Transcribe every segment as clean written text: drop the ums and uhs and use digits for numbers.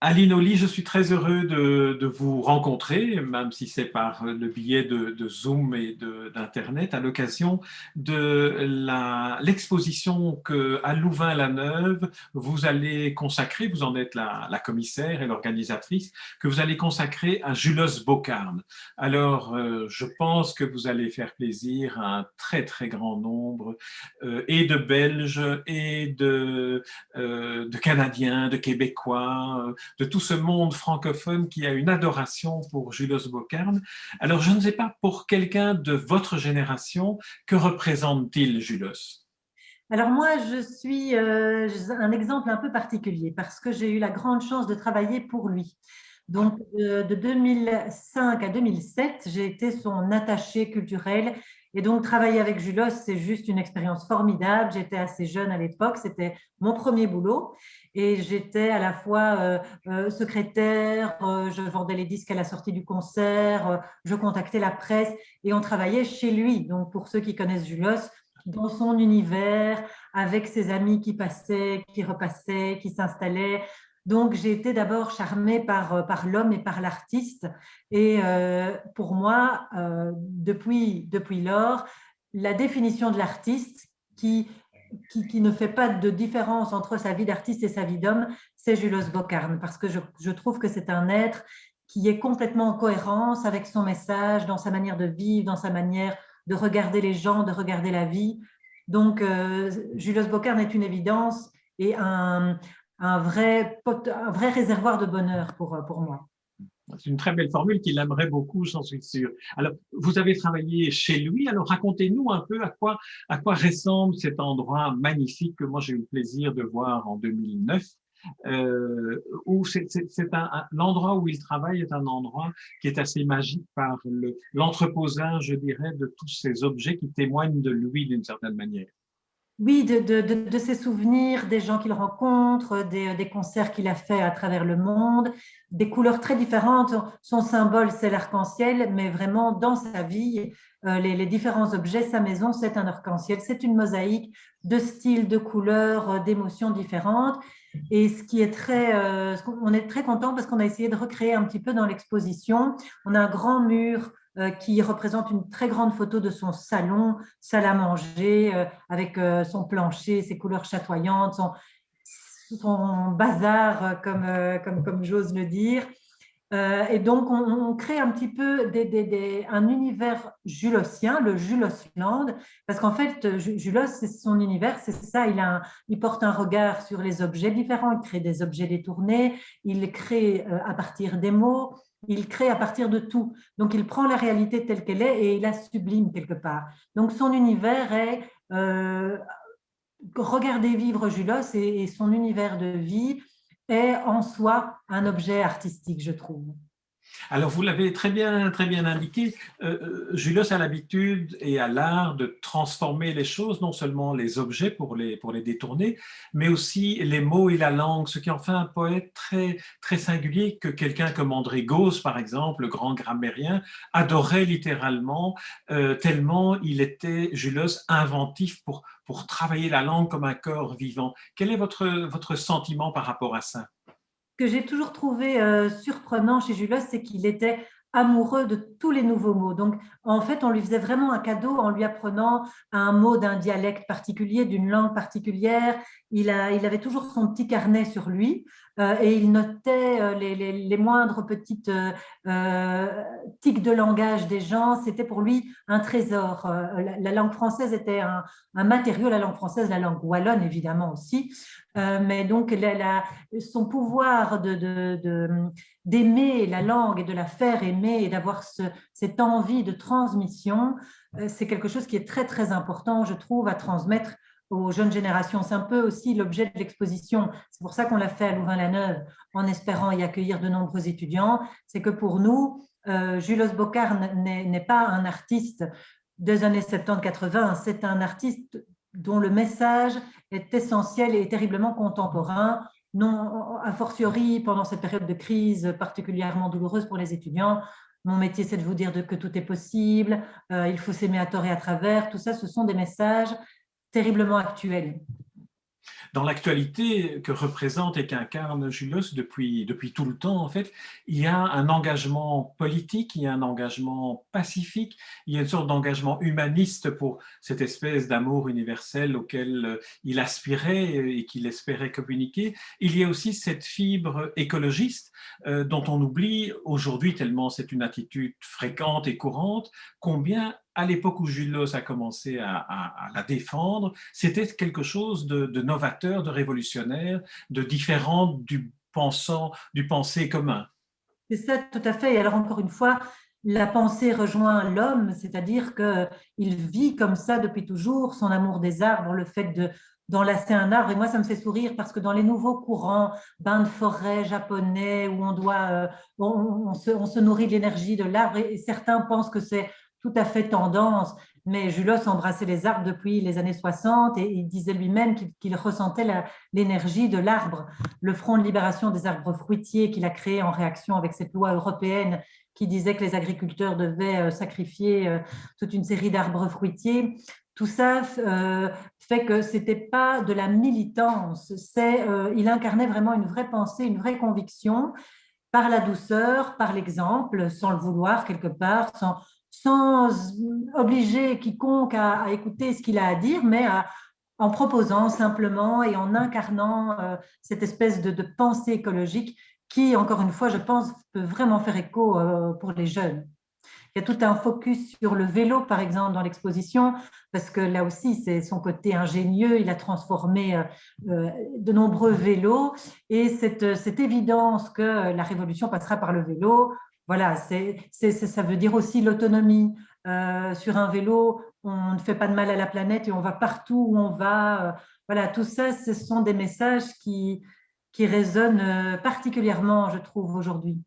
Aline Oli, je suis très heureux de vous rencontrer, même si c'est par le biais de Zoom et d'Internet, à l'occasion de l'exposition qu'à Louvain-la-Neuve, vous allez consacrer, vous en êtes la commissaire et l'organisatrice, que vous allez consacrer à Julos Boccarne. Alors, je pense que vous allez faire plaisir à un très, très grand nombre et de Belges et de Canadiens, de Québécois, de tout ce monde francophone qui a une adoration pour Julos Boccarne. Alors, je ne sais pas, pour quelqu'un de votre génération, que représente-t-il, Julos? Alors moi, je suis un exemple un peu particulier parce que j'ai eu la grande chance de travailler pour lui. Donc, de 2005 à 2007, j'ai été son attaché culturel. Et donc, travailler avec Julos, c'est juste une expérience formidable. J'étais assez jeune à l'époque, c'était mon premier boulot. Et j'étais à la fois secrétaire, je vendais les disques à la sortie du concert, je contactais la presse et on travaillait chez lui. Donc, pour ceux qui connaissent Julos, dans son univers, avec ses amis qui passaient, qui repassaient, qui s'installaient. Donc, j'ai été d'abord charmée par l'homme et par l'artiste. Et pour moi, depuis lors, la définition de l'artiste qui ne fait pas de différence entre sa vie d'artiste et sa vie d'homme, c'est Julos Boccarne, parce que je trouve que c'est un être qui est complètement en cohérence avec son message, dans sa manière de vivre, dans sa manière de regarder les gens, de regarder la vie. Donc, Julius Boccarne est une évidence et un vrai réservoir de bonheur pour moi. C'est une très belle formule qu'il aimerait beaucoup, j'en suis sûr. Alors, vous avez travaillé chez lui, alors racontez-nous un peu à quoi ressemble cet endroit magnifique que moi j'ai eu le plaisir de voir en 2009. Où l'endroit où il travaille est un endroit qui est assez magique par l'entreposage, je dirais, de tous ces objets qui témoignent de lui d'une certaine manière. Oui, de ses souvenirs, des gens qu'il rencontre, des concerts qu'il a fait à travers le monde, des couleurs très différentes. Son symbole, c'est l'arc-en-ciel, mais vraiment dans sa vie, les différents objets, sa maison, c'est un arc-en-ciel. C'est une mosaïque de styles, de couleurs, d'émotions différentes. Et ce qui est on est très content parce qu'on a essayé de recréer un petit peu dans l'exposition. On a un grand mur qui représente une très grande photo de son salon, salle à manger, avec son plancher, ses couleurs chatoyantes, son bazar, comme j'ose le dire. Et donc, on crée un petit peu un univers julosien, le Julosland, parce qu'en fait, Julos, c'est son univers, c'est ça, il porte un regard sur les objets différents, il crée des objets détournés, il crée à partir des mots, il crée à partir de tout. Donc, il prend la réalité telle qu'elle est et il la sublime quelque part. Donc, son univers est regarder vivre Julos et son univers de vie est en soi un objet artistique, je trouve. Alors, vous l'avez très bien indiqué, Julius a l'habitude et a l'art de transformer les choses, non seulement les objets pour les détourner, mais aussi les mots et la langue, ce qui en fait un poète très, très singulier que quelqu'un comme André Gauze, par exemple, le grand grammairien, adorait littéralement, tellement il était, Julius, inventif pour travailler la langue comme un corps vivant. Quel est votre sentiment par rapport à ça? Que j'ai toujours trouvé surprenant chez Jules, c'est qu'il était amoureux de tous les nouveaux mots. Donc, en fait, on lui faisait vraiment un cadeau en lui apprenant un mot d'un dialecte particulier, d'une langue particulière. Il avait toujours son petit carnet sur lui et il notait les moindres petites tics de langage des gens. C'était pour lui un trésor. La langue française était un matériau, la langue française, la langue wallonne évidemment aussi. Mais donc, son pouvoir d'aimer la langue et de la faire aimer et d'avoir cette envie de transmission, c'est quelque chose qui est très, très important, je trouve, à transmettre aux jeunes générations. C'est un peu aussi l'objet de l'exposition. C'est pour ça qu'on l'a fait à Louvain-la-Neuve, en espérant y accueillir de nombreux étudiants. C'est que pour nous, Julos Boccarne n'est pas un artiste des années 70-80, c'est un artiste dont le message est essentiel et terriblement contemporain, non, a fortiori pendant cette période de crise particulièrement douloureuse pour les étudiants. Mon métier, c'est de vous dire que tout est possible, il faut s'aimer à tort et à travers. Tout ça, ce sont des messages terriblement actuels. Dans l'actualité que représente et qu'incarne Julos depuis tout le temps, en fait, il y a un engagement politique, il y a un engagement pacifique, il y a une sorte d'engagement humaniste pour cette espèce d'amour universel auquel il aspirait et qu'il espérait communiquer. Il y a aussi cette fibre écologiste dont on oublie aujourd'hui, tellement c'est une attitude fréquente et courante, combien à l'époque où Julos a commencé à la défendre, c'était quelque chose de novateur, de révolutionnaire, de différent du pensée commun. C'est ça, tout à fait. Et alors, encore une fois, la pensée rejoint l'homme, c'est-à-dire qu'il vit comme ça depuis toujours, son amour des arbres, le fait d'enlacer un arbre. Et moi, ça me fait sourire parce que dans les nouveaux courants, bains de forêt japonais, où on se nourrit de l'énergie de l'arbre, et certains pensent que c'est tout à fait tendance, mais Julos embrassait les arbres depuis les années 60 et il disait lui-même qu'il ressentait l'énergie de l'arbre. Le Front de libération des arbres fruitiers qu'il a créé en réaction avec cette loi européenne qui disait que les agriculteurs devaient sacrifier toute une série d'arbres fruitiers. Tout ça fait que ce n'était pas de la militance, il incarnait vraiment une vraie pensée, une vraie conviction, par la douceur, par l'exemple, sans le vouloir quelque part, sans obliger quiconque à écouter ce qu'il a à dire, mais en proposant simplement et en incarnant cette espèce de pensée écologique qui, encore une fois, je pense, peut vraiment faire écho pour les jeunes. Il y a tout un focus sur le vélo, par exemple, dans l'exposition, parce que là aussi, c'est son côté ingénieux. Il a transformé de nombreux vélos et cette évidence que la révolution passera par le vélo, voilà, ça veut dire aussi l'autonomie. Sur un vélo, on ne fait pas de mal à la planète et on va partout où on va. Voilà, tout ça, ce sont des messages qui résonnent particulièrement, je trouve, aujourd'hui.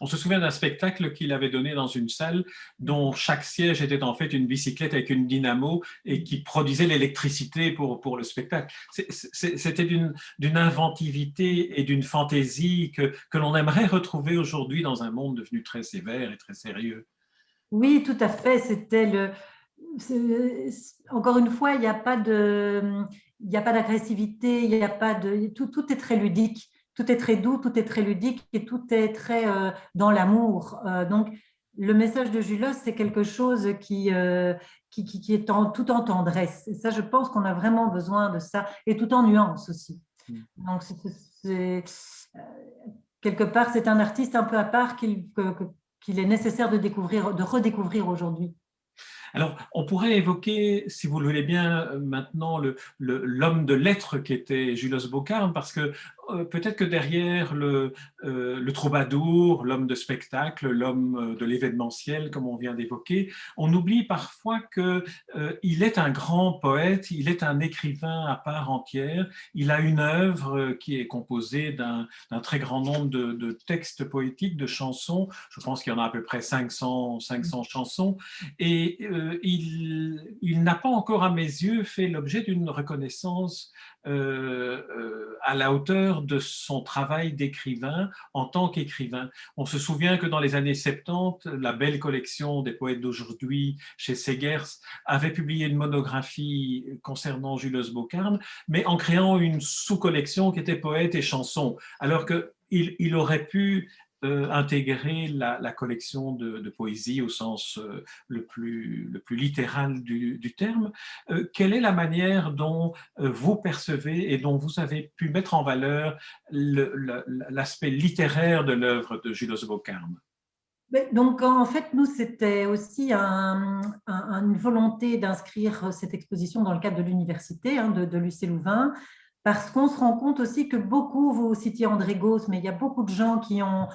On se souvient d'un spectacle qu'il avait donné dans une salle dont chaque siège était en fait une bicyclette avec une dynamo et qui produisait l'électricité pour le spectacle. C'était d'une inventivité et d'une fantaisie que l'on aimerait retrouver aujourd'hui dans un monde devenu très sévère et très sérieux. Oui, tout à fait. Encore une fois, il n'y a pas d'agressivité, il y a pas de, tout est très ludique, tout est très doux, tout est très ludique et tout est très dans l'amour. Donc, le message de Julos, c'est quelque chose qui est tout en tendresse. Et ça, je pense qu'on a vraiment besoin de ça et tout en nuance aussi. Donc, euh, quelque part, c'est un artiste un peu à part qu'il est nécessaire de découvrir, de redécouvrir aujourd'hui. Alors, on pourrait évoquer, si vous le voulez bien, maintenant l'homme de lettres qui était Julos Boccarme, parce que peut-être que derrière le troubadour, l'homme de spectacle, l'homme de l'événementiel, comme on vient d'évoquer, on oublie parfois qu'il est un grand poète, il est un écrivain à part entière, il a une œuvre qui est composée d'un très grand nombre de textes poétiques, de chansons, je pense qu'il y en a à peu près 500 chansons, et il n'a pas encore à mes yeux fait l'objet d'une reconnaissance à la hauteur de son travail d'écrivain en tant qu'écrivain. On se souvient que dans les années 70, la belle collection des poètes d'aujourd'hui chez Segers avait publié une monographie concernant Julos Boccarme, mais en créant une sous-collection qui était poètes et chansons, alors qu'il aurait pu intégrer la collection de poésie au sens le plus littéral du terme. Quelle est la manière dont vous percevez et dont vous avez pu mettre en valeur l'aspect littéraire de l'œuvre de Julos Boccarme? Donc, en fait, nous, c'était aussi une volonté d'inscrire cette exposition dans le cadre de l'université de l'UC Louvain, parce qu'on se rend compte aussi que beaucoup, vous citiez André Gauss, mais il y a beaucoup de gens qui ont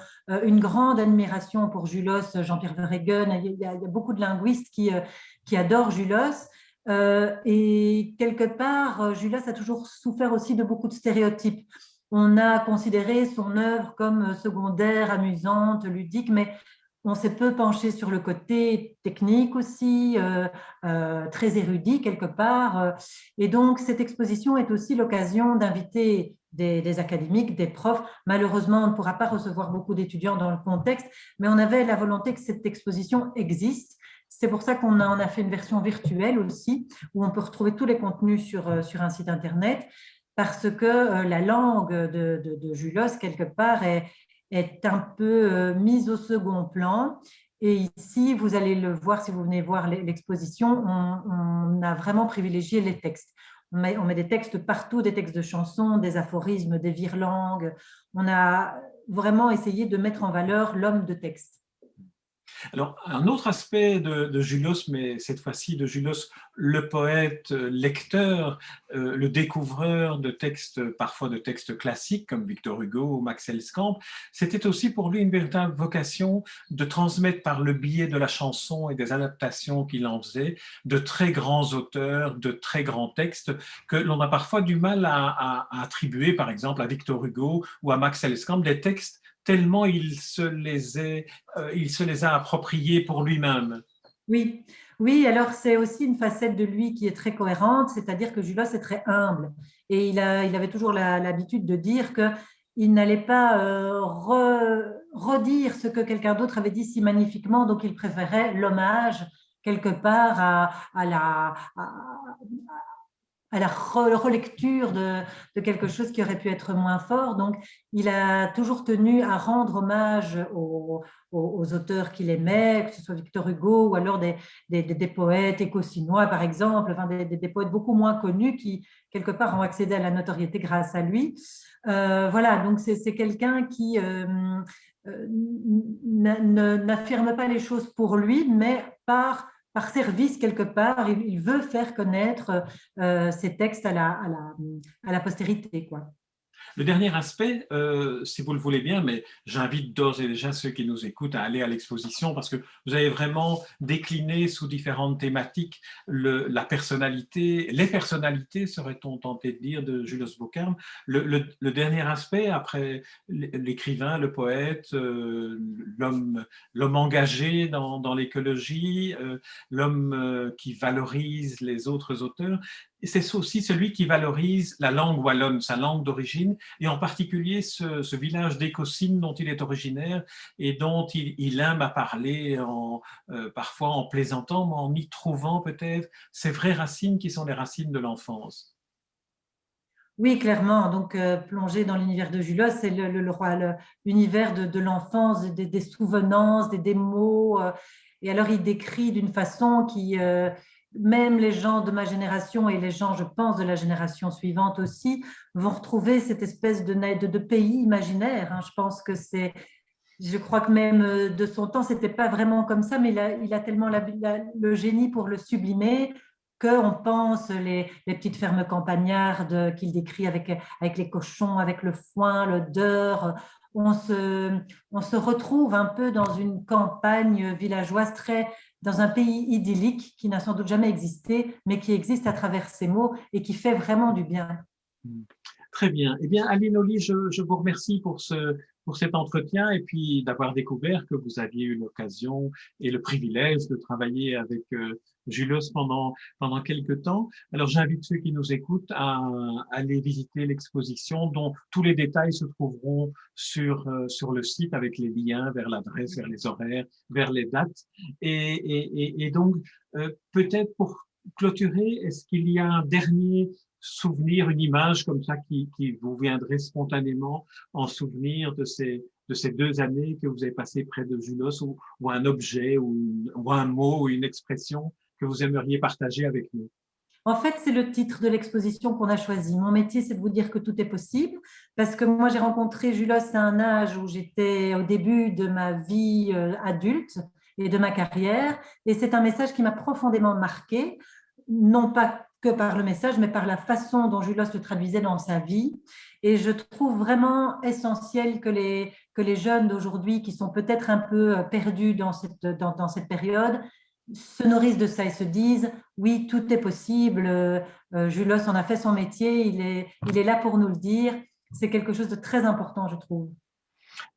une grande admiration pour Julos, Jean-Pierre Verhegen, il y a beaucoup de linguistes qui adorent Julos. Et quelque part, Julos a toujours souffert aussi de beaucoup de stéréotypes. On a considéré son œuvre comme secondaire, amusante, ludique, mais on s'est peu penché sur le côté technique aussi, très érudit quelque part. Et donc, cette exposition est aussi l'occasion d'inviter des académiques, des profs. Malheureusement, on ne pourra pas recevoir beaucoup d'étudiants dans le contexte, mais on avait la volonté que cette exposition existe. C'est pour ça qu'on a fait une version virtuelle aussi, où on peut retrouver tous les contenus sur un site internet. parce que la langue de Julos, quelque part, est un peu mise au second plan. Et ici, vous allez le voir si vous venez voir l'exposition, on a vraiment privilégié les textes. On met des textes partout, des textes de chansons, des aphorismes, des virelangues. On a vraiment essayé de mettre en valeur l'homme de texte. Alors, un autre aspect de Julos, mais cette fois-ci de Julos, le poète, lecteur, le découvreur de textes, parfois de textes classiques comme Victor Hugo ou Max Elskamp, c'était aussi pour lui une véritable vocation de transmettre par le biais de la chanson et des adaptations qu'il en faisait de très grands auteurs, de très grands textes que l'on a parfois du mal à attribuer, par exemple, à Victor Hugo ou à Max Elskamp, des textes tellement il se les a appropriés pour lui-même. Oui, oui, alors c'est aussi une facette de lui qui est très cohérente, c'est-à-dire que Julos est très humble et il avait toujours l'habitude de dire qu'il n'allait pas redire ce que quelqu'un d'autre avait dit si magnifiquement, donc il préférait l'hommage quelque part à la relecture de quelque chose qui aurait pu être moins fort. Donc, il a toujours tenu à rendre hommage aux auteurs qu'il aimait, que ce soit Victor Hugo ou alors des poètes éco-chinois, par exemple, enfin, des poètes beaucoup moins connus qui, quelque part, ont accédé à la notoriété grâce à lui. Voilà, donc c'est quelqu'un qui n'affirme pas les choses pour lui, mais par service quelque part, il veut faire connaître ces textes à la postérité, quoi. Le dernier aspect, si vous le voulez bien, mais j'invite d'ores et déjà ceux qui nous écoutent à aller à l'exposition parce que vous avez vraiment décliné sous différentes thématiques la personnalité, les personnalités, serait-on tenté de dire, de Julius Bocarme. Le dernier aspect, après l'écrivain, le poète, l'homme engagé dans l'écologie, l'homme qui valorise les autres auteurs, c'est aussi celui qui valorise la langue wallonne, sa langue d'origine, et en particulier ce village d'Écossyne dont il est originaire et dont il aime à parler parfois en plaisantant, mais en y trouvant peut-être ses vraies racines qui sont les racines de l'enfance. Oui, clairement. Donc, plonger dans l'univers de Julos, c'est l'univers de l'enfance, des souvenances, des mots. Et alors, il décrit d'une façon qui, même les gens de ma génération et les gens, je pense, de la génération suivante aussi, vont retrouver cette espèce de pays imaginaire, hein. Je pense que je crois que même de son temps, c'était pas vraiment comme ça, mais il a tellement le génie pour le sublimer qu'on pense les petites fermes campagnardes qu'il décrit avec les cochons, avec le foin, l'odeur. On se retrouve un peu dans une campagne villageoise, dans un pays idyllique qui n'a sans doute jamais existé, mais qui existe à travers ces mots et qui fait vraiment du bien. Très bien. Eh bien, Aline Oli, je vous remercie pour cet entretien et puis d'avoir découvert que vous aviez eu l'occasion et le privilège de travailler avec Julos pendant quelques temps. Alors, j'invite ceux qui nous écoutent à aller visiter l'exposition dont tous les détails se trouveront sur le site avec les liens vers l'adresse, vers les horaires, vers les dates. Et donc, peut-être pour clôturer, est-ce qu'il y a un dernier souvenir, une image comme ça qui vous viendrait spontanément en souvenir de ces 2 années que vous avez passées près de Julos ou un objet ou un mot ou une expression que vous aimeriez partager avec nous? En fait, c'est le titre de l'exposition qu'on a choisi. Mon métier, c'est de vous dire que tout est possible, parce que moi, j'ai rencontré Julos à un âge où j'étais au début de ma vie adulte et de ma carrière, et c'est un message qui m'a profondément marqué, non pas que par le message, mais par la façon dont Julos le traduisait dans sa vie. Et je trouve vraiment essentiel que les jeunes d'aujourd'hui, qui sont peut-être un peu perdus dans cette période, se nourrissent de ça et se disent oui, tout est possible. Julos en a fait son métier, il est là pour nous le dire. C'est quelque chose de très important, je trouve.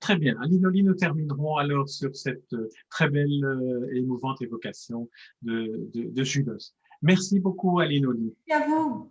Très bien. Aline Oli, nous terminerons alors sur cette très belle et émouvante évocation de Julos. Merci beaucoup, Aline Oli. Et à vous.